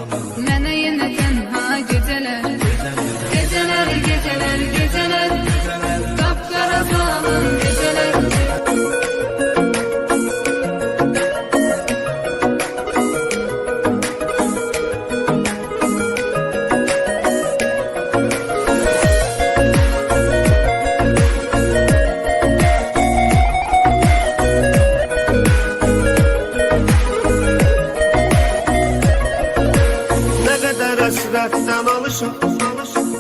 Mənə yenə tənha gecələr, gecələr, gecələr, gecələr, qapqara zalım gecələr. Həsrətdən alışam,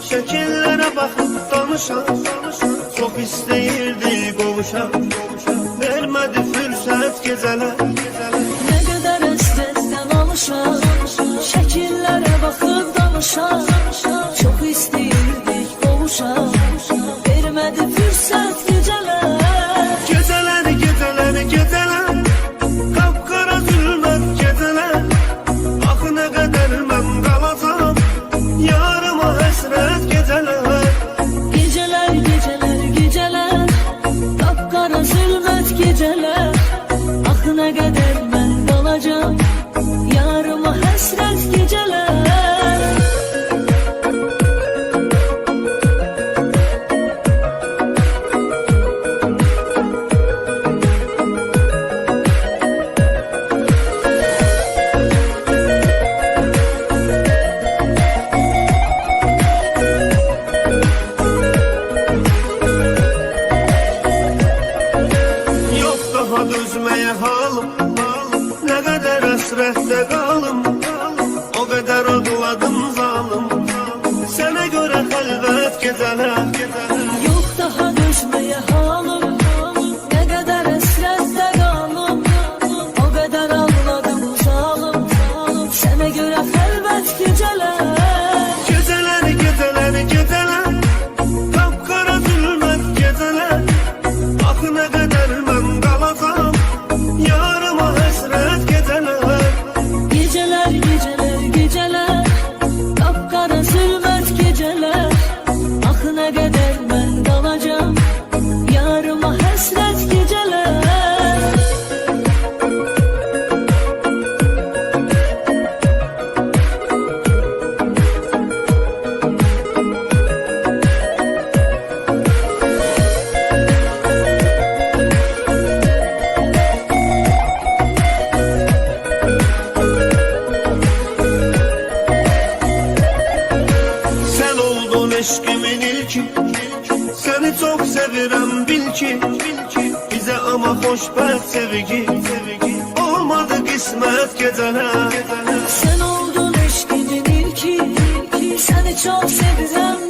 şəkillərə baxıb danışam. Çox istəyirdi qovuşam, vermədi fürsət gecələr. Nə qədər həsrətdən alışam, şəkillərə baxıb danışam. Çox istəyirdik qovuşam, vermədi fürsət gecələr. Gecələr, gecələr, gecələr, qapqara zülmət gecələr. Axı nə qədər mən qalacam, yarıma həsrət gecələr. Gecələr, gecələr, gecələr, qapqara zülmət gecələr. Axı nə qədər mən qalacam, yarıma həsrət gecələr. Dözməyə halım, nə qədər həsrətdə qalım, o qədər ağladım zalım. Sənə görə xəlvət gecələr. Yox daha dözməyə halım, nə qədər həsrətdə qalım, o qədər ağladım zalım. Sənə görə xəlvət gecələr. Gecələr, gecələr, gecələr, qapqara zülmət gecələr. Axı nə qədər mən qalacam, yarıma həsrət gecələr. Gecələr, gecələr, gecələr, qapqara zülmət gecələr. Axı nə qədər mən qalacam, yarıma həsrət gecələr. Eşkimin ilki, seni çok sevirəm bil ki. Bize ama xoşbəxt sevgi, olmadı qismət gecələr. Sen oldun eşkimin ilki, seni çok sevirəm